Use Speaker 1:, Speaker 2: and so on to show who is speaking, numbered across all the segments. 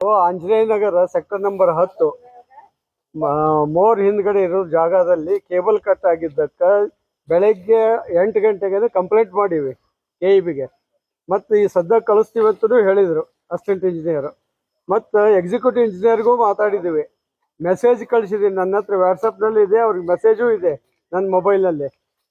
Speaker 1: ಆಂಜನೇಯ ನಗರ sector number 10 more ಹಿಂದ್ಗಡೆ ಇರೋ ಜಾಗದಲ್ಲಿ ಕೇಬಲ್ ಕಟ್ ಆಗಿದ್ದಕ್ಕ ಬೆಳಗ್ಗೆ 8 ಗಂಟೆಗೆ ಕಂಪ್ಲೇಂಟ್ ಮಾಡಿವಿ KEBಗೆ. ಮತ್ತು ಈ ಸದ್ಯ ಕಳಿಸ್ತೀವಿ ಅಂತಲೂ ಹೇಳಿದರು ಅಸಿಸ್ಟೆಂಟ್ ಇಂಜಿನಿಯರ್. ಮತ್ತು ಎಕ್ಸಿಕ್ಯೂಟಿವ್ ಇಂಜಿನಿಯರ್ಗೂ ಮಾತಾಡಿದ್ದೀವಿ, ಮೆಸೇಜ್ ಕಳಿಸಿದ್ದೀನಿ. ನನ್ನ ಹತ್ರ ವಾಟ್ಸಪ್ನಲ್ಲಿ ಇದೆ, ಅವ್ರಿಗೆ ಮೆಸೇಜು ಇದೆ ನನ್ನ ಮೊಬೈಲ್ನಲ್ಲಿ.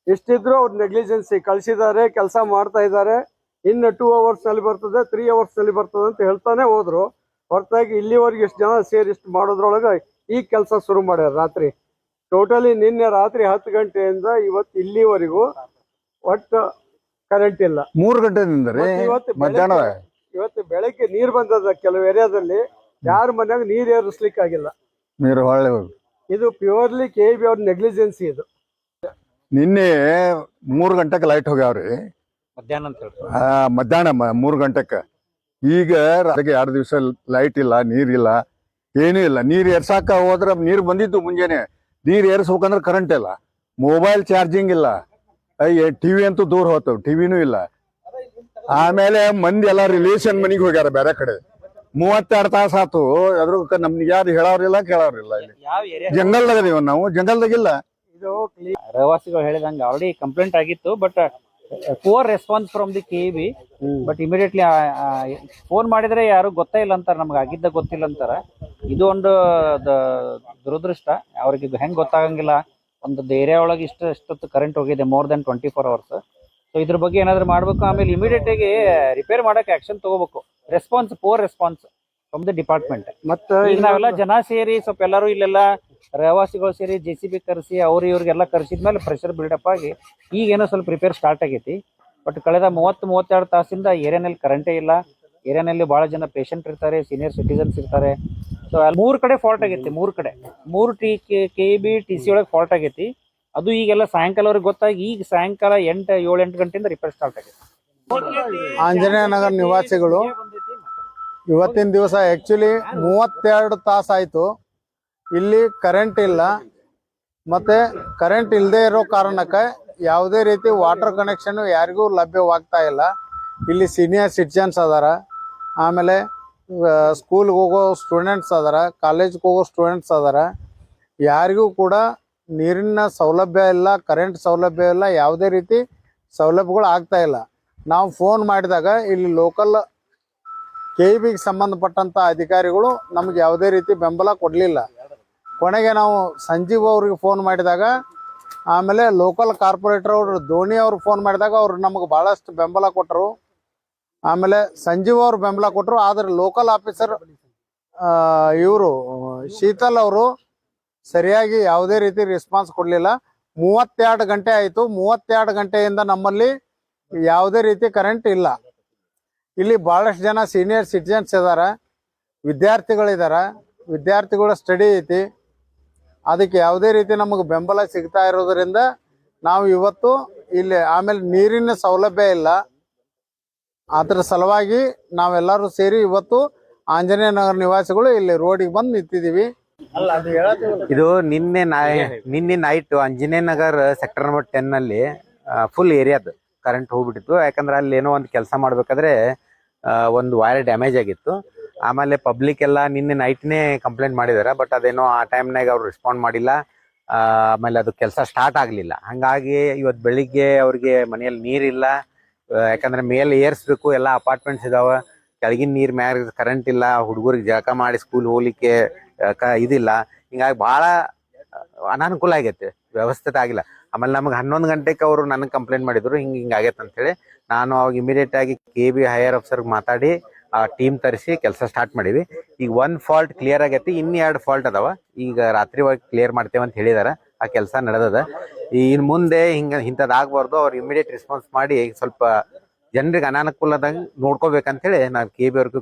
Speaker 1: ಎಷ್ಟಿದ್ರು ಅವ್ರು ನೆಗ್ಲಿಜೆನ್ಸಿ ಕಳಿಸಿದ್ದಾರೆ, ಕೆಲಸ ಮಾಡ್ತಾ ಇದ್ದಾರೆ. ಇನ್ನು 2 ಅವರ್ಸ್ನಲ್ಲಿ ಬರ್ತದೆ, 3 ಅವರ್ಸ್ನಲ್ಲಿ ಬರ್ತದೆ ಅಂತ ಹೇಳ್ತಾನೆ ಹೋದ್ರು. ಹೊರತಾಗಿ ಇಲ್ಲಿವರೆಗೆ ಎಷ್ಟು ಜನ ಸೇರಿ ಇಷ್ಟು ಮಾಡೋದ್ರೊಳಗೆ ಈ ಕೆಲಸ ಶುರು ಮಾಡ್ಯಾರ ರಾತ್ರಿ. ಟೋಟಲಿ ನಿನ್ನೆ ರಾತ್ರಿ 10 ಗಂಟೆಯಿಂದ ಇವತ್ತು ಇಲ್ಲಿವರೆಗೂ ಒಟ್ಟು ಕರೆಂಟ್ ಇಲ್ಲ.
Speaker 2: 3 ಗಂಟೆಯಿಂದ
Speaker 1: ಇವತ್ತು ಬೆಳಗ್ಗೆ ನೀರು ಬಂದದ ಕೆಲವು ಏರಿಯಾದಲ್ಲಿ, ಯಾರ ಮನ್ಯಾಗ ನೀರು ಏರಿಸ್ಲಿಕ್ಕೆ ಆಗಿಲ್ಲ.
Speaker 2: ನೀರು ಹೊಳ್ಳೆ
Speaker 1: ಇದು ಪ್ಯೂರ್ಲಿ KEB ಅವ್ರ ನೆಗ್ಲಿಜೆನ್ಸಿ. ಇದು
Speaker 2: ನಿನ್ನೆ 3 ಗಂಟೆಗೆ ಲೈಟ್ ಹೋಗ್ಯಾವ್ರಿ, ಮಧ್ಯಾಹ್ನ 3 ಗಂಟೆಗೆ. ಈಗ 2 ದಿವಸ ಲೈಟ್ ಇಲ್ಲ, ನೀರಿಲ್ಲ, ಏನೂ ಇಲ್ಲ. ನೀರು ಏರ್ಸಾಕ ಹೋದ್ರೆ ನೀರು ಬಂದಿತ್ತು ಮುಂಜಾನೆ, ನೀರು ಏರ್ಸ್ಬೇಕಂದ್ರೆ ಕರೆಂಟ್ ಇಲ್ಲ, ಮೊಬೈಲ್ ಚಾರ್ಜಿಂಗ್ ಇಲ್ಲ, ಟಿವಿ ಅಂತೂ ದೂರ ಹೋಗ್ತವೆ, ಟಿವಿನೂ ಇಲ್ಲ. ಆಮೇಲೆ ಮಂದಿ ಎಲ್ಲ ರಿಲೇಷನ್ ಮನಿಗೆ ಹೋಗ್ಯಾರ ಬೇರೆ ಕಡೆ. 32 ತಾಸು ಆತು. ಅದ್ರ ನಮ್ಗೆ ಯಾರು ಹೇಳೋರಿಲ್ಲ ಕೇಳೋರಿಲ್ಲ. ಇಲ್ಲಿ ಜಂಗಲ್ದಾಗ ನಾವು, ಜಂಗಲ್ದಾಗಿಲ್ಲ.
Speaker 1: ಇದು
Speaker 3: ರಹವಾಸಿಗಳು ಹೇಳಿದಂಗೆ ಆಲ್ರೆಡಿ ಕಂಪ್ಲೇಂಟ್ ಆಗಿತ್ತು, but poor response from the KEB. But immediately phone ಮಾಡಿದ್ರೆ ಯಾರು ಗೊತ್ತೇ ಇಲ್ಲ ಅಂತಾರೆ, ನಮ್ಗೆ ಆಗಿದ್ದ ಗೊತ್ತಿಲ್ಲ ಅಂತಾರ. ಇದು ಒಂದು ದುರದೃಷ್ಟ. ಅವ್ರಿಗೆ ಹೆಂಗ್ ಗೊತ್ತಾಗಂಗಿಲ್ಲ, ಒಂದು ಏರಿಯಾ ಒಳಗೆ ಇಷ್ಟೊತ್ತು ಕರೆಂಟ್ ಹೋಗಿದೆ, ಮೋರ್ ದನ್ 24 ಅವರ್ಸ್. ಸೊ ಇದ್ರ ಬಗ್ಗೆ ಏನಾದ್ರು ಮಾಡ್ಬೇಕು. ಆಮೇಲೆ ಇಮಿಡಿಯೇಟ್ ಆಗಿ ರಿಪೇರ್ ಮಾಡಕ್ಕೆ ಆಕ್ಷನ್ ತಗೋಬೇಕು. Response poor response from the department. ಮತ್ತೆ ಈಗ ನಾವೆಲ್ಲ ಜನ ಸೇರಿ ಸ್ವಲ್ಪ ಎಲ್ಲರೂ ಇಲ್ಲೆಲ್ಲ ರಹವಾಸಿಗಳು ಸೇರಿ JCB ಕರೆಸಿ ಇವ್ರಿಗೆಲ್ಲ ಕರೆಸಿದ್ಮೇಲೆ ಪ್ರೆಷರ್ ಬಿಲ್ಡಪ್ ಆಗಿ ಈಗೇನೋ ಸ್ವಲ್ಪ ರಿಪೇರ್ ಸ್ಟಾರ್ಟ್ ಆಗೈತಿ. ಬಟ್ ಕಳೆದ 30-32 ತಾಸಿಂದ ಏರಿಯಾನಲ್ಲಿ ಕರೆಂಟೇ ಇಲ್ಲ. ಏರಿಯಾನಲ್ಲಿ ಬಹಳ ಜನ ಪೇಷಂಟ್ ಇರ್ತಾರೆ, ಸೀನಿಯರ್ ಸಿಟಿಸನ್ಸ್ ಇರ್ತಾರೆ. ಸೊ ಅಲ್ಲಿ 3 ಕಡೆ ಫಾಲ್ಟ್ ಆಗೈತಿ. 3 ಕಡೆ 3 KEB TC ಒಳಗೆ ಫಾಲ್ಟ್ ಆಗೈತಿ. ಅದು ಈಗೆಲ್ಲ ಸಾಯಂಕಾಲವರೆಗೆ ಗೊತ್ತಾಗಿ ಈಗ ಸಾಯಂಕಾಲ 7-8 ಗಂಟೆಯಿಂದ ರಿಪೇರ್ ಸ್ಟಾರ್ಟ್ ಆಗೈತಿ.
Speaker 4: ಆಂಜನೇಯ ನಗರ ನಿವಾಸಿಗಳು ಇವತ್ತಿನ ದಿವಸ ಆ್ಯಕ್ಚುಲಿ 32 ತಾಸು ಆಯಿತು ಇಲ್ಲಿ ಕರೆಂಟ್ ಇಲ್ಲ. ಮತ್ತು ಕರೆಂಟ್ ಇಲ್ಲದೆ ಇರೋ ಕಾರಣಕ್ಕೆ ಯಾವುದೇ ರೀತಿ ವಾಟರ್ ಕನೆಕ್ಷನ್ ಯಾರಿಗೂ ಲಭ್ಯವಾಗ್ತಾ ಇಲ್ಲ. ಇಲ್ಲಿ ಸೀನಿಯರ್ ಸಿಟಿಜನ್ಸ್ ಅದಾರ, ಆಮೇಲೆ ಸ್ಕೂಲ್ಗೆ ಹೋಗೋ ಸ್ಟೂಡೆಂಟ್ಸ್ ಅದಾರ, ಕಾಲೇಜ್ಗೆ ಹೋಗೋ ಸ್ಟೂಡೆಂಟ್ಸ್ ಅದಾರ. ಯಾರಿಗೂ ಕೂಡ ನೀರಿನ ಸೌಲಭ್ಯ ಇಲ್ಲ, ಕರೆಂಟ್ ಸೌಲಭ್ಯ ಇಲ್ಲ, ಯಾವುದೇ ರೀತಿ ಸೌಲಭ್ಯಗಳು ಆಗ್ತಾ ಇಲ್ಲ. ನಾವು ಫೋನ್ ಮಾಡಿದಾಗ ಇಲ್ಲಿ ಲೋಕಲ್ KEBಗೆ ಸಂಬಂಧಪಟ್ಟಂಥ ಅಧಿಕಾರಿಗಳು ನಮಗೆ ಯಾವುದೇ ರೀತಿ ಬೆಂಬಲ ಕೊಡಲಿಲ್ಲ. ಕೊನೆಗೆ ನಾವು ಸಂಜೀವ್ ಅವ್ರಿಗೆ ಫೋನ್ ಮಾಡಿದಾಗ, ಆಮೇಲೆ ಲೋಕಲ್ ಕಾರ್ಪೊರೇಟರ್ ಅವರು ಧೋನಿ ಅವರು ಫೋನ್ ಮಾಡಿದಾಗ ಅವ್ರು ನಮಗೆ ಭಾಳಷ್ಟು ಬೆಂಬಲ ಕೊಟ್ಟರು. ಆಮೇಲೆ ಸಂಜೀವ್ ಅವರು ಬೆಂಬಲ ಕೊಟ್ಟರು. ಆದರೆ ಲೋಕಲ್ ಆಫೀಸರ್ ಇವರು ಶೀತಲ್ ಅವರು ಸರಿಯಾಗಿ ಯಾವುದೇ ರೀತಿ ರೆಸ್ಪಾನ್ಸ್ ಕೊಡಲಿಲ್ಲ. 32 ಗಂಟೆ ಆಯಿತು. 32 ಗಂಟೆಯಿಂದ ನಮ್ಮಲ್ಲಿ ಯಾವುದೇ ರೀತಿ ಕರೆಂಟ್ ಇಲ್ಲ. ಇಲ್ಲಿ ಭಾಳಷ್ಟು ಜನ ಸೀನಿಯರ್ ಸಿಟಿಜನ್ಸ್ ಇದ್ದಾರೆ, ವಿದ್ಯಾರ್ಥಿಗಳಿದ್ದಾರೆ, ವಿದ್ಯಾರ್ಥಿಗಳ ಸ್ಟಡಿ ಐತಿ. ಅದಕ್ಕೆ ಯಾವುದೇ ರೀತಿ ನಮಗೆ ಬೆಂಬಲ ಸಿಗ್ತಾ ಇರೋದರಿಂದ ನಾವು ಇವತ್ತು ಇಲ್ಲಿ, ಆಮೇಲೆ ನೀರಿನ ಸೌಲಭ್ಯ ಇಲ್ಲ. ಅದರ ಸಲುವಾಗಿ ನಾವೆಲ್ಲರೂ ಸೇರಿ ಇವತ್ತು ಆಂಜನೇಯ ನಗರ ನಿವಾಸಿಗಳು ಇಲ್ಲಿ ರೋಡಿಗೆ ಬಂದು ನಿಂತಿದ್ದೀವಿ.
Speaker 5: ಇದು ನಿನ್ನೆ night Anjaneya Nagar sector number 10 ನಲ್ಲಿ ಫುಲ್ ಏರಿಯಾದ ಕರೆಂಟ್ ಹೋಗ್ಬಿಟ್ಟಿತ್ತು. ಯಾಕಂದ್ರೆ ಅಲ್ಲಿ ಏನೋ ಒಂದು ಕೆಲಸ ಮಾಡ್ಬೇಕಾದ್ರೆ ಒಂದು ವೈರ್ ಡ್ಯಾಮೇಜ್ ಆಗಿತ್ತು. ಆಮೇಲೆ ಪಬ್ಲಿಕ್ ಎಲ್ಲ ನಿನ್ನೆ ನೈಟ್ನೇ ಕಂಪ್ಲೇಂಟ್ ಮಾಡಿದಾರೆ, ಬಟ್ ಅದೇನೋ ಆ ಟೈಮ್ನಾಗ ಅವ್ರು ರೆಸ್ಪಾಂಡ್ ಮಾಡಿಲ್ಲ. ಆಮೇಲೆ ಅದು ಕೆಲಸ ಸ್ಟಾರ್ಟ್ ಆಗಲಿಲ್ಲ. ಹಾಗಾಗಿ ಇವತ್ತು ಬೆಳಿಗ್ಗೆ ಅವ್ರಿಗೆ ಮನೆಯಲ್ಲಿ ನೀರಿಲ್ಲ. ಯಾಕಂದ್ರೆ ಮೇಲೆ ಏರ್ಸ್ಬೇಕು, ಎಲ್ಲ ಅಪಾರ್ಟ್ಮೆಂಟ್ಸ್ ಇದಾವೆ, ಕೆಳಗಿನ ನೀರು ಮ್ಯಾಗ ಕರೆಂಟ್ ಇಲ್ಲ, ಹುಡುಗರಿಗೆ ಜಳಕ ಮಾಡಿ ಸ್ಕೂಲ್ ಹೋಗ್ಲಿಕ್ಕೆ ಇದಿಲ್ಲ. ಹಿಂಗಾಗಿ ಭಾಳ ಅನಾನುಕೂಲ ಆಗೈತೆ, ವ್ಯವಸ್ಥಿತ ಆಗಿಲ್ಲ. ಆಮೇಲೆ ನಮಗೆ 11 ಗಂಟೆಗೆ ಅವರು ನನಗೆ ಕಂಪ್ಲೇಂಟ್ ಮಾಡಿದ್ರು, ಹಿಂಗೆ ಆಗೈತೆ ಅಂತೇಳಿ. ನಾನು ಅವಾಗ ಇಮಿಡಿಯೇಟ್ ಆಗಿ KEB ಹೈಯರ್ ಆಫೀಸರ್ಗೆ ಮಾತಾಡಿ ಆ ಟೀಮ್ ತರಿಸಿ ಕೆಲಸ ಸ್ಟಾರ್ಟ್ ಮಾಡೀವಿ. ಈಗ 1 ಫಾಲ್ಟ್ ಕ್ಲಿಯರ್ ಆಗೈತಿ, ಇನ್ನು 2 ಫಾಲ್ಟ್ ಅದಾವ. ಈಗ ರಾತ್ರಿ ಒಳಗೆ ಕ್ಲಿಯರ್ ಮಾಡ್ತೇವೆ ಅಂತ ಹೇಳಿದಾರೆ. ಆ ಕೆಲಸ ನಡೆದದ. ಇನ್ನು ಮುಂದೆ ಇಂಥದ್ದಾಗಬಾರ್ದು. ಅವ್ರು ಇಮಿಡಿಯೇಟ್ ರೆಸ್ಪಾನ್ಸ್ ಮಾಡಿ ಸ್ವಲ್ಪ ಜನರಿಗೆ ಅನಾನುಕೂಲದಾಗ ನೋಡ್ಕೋಬೇಕಂತೇಳಿ ನಾನು KEB ಅವ್ರಿಗೂ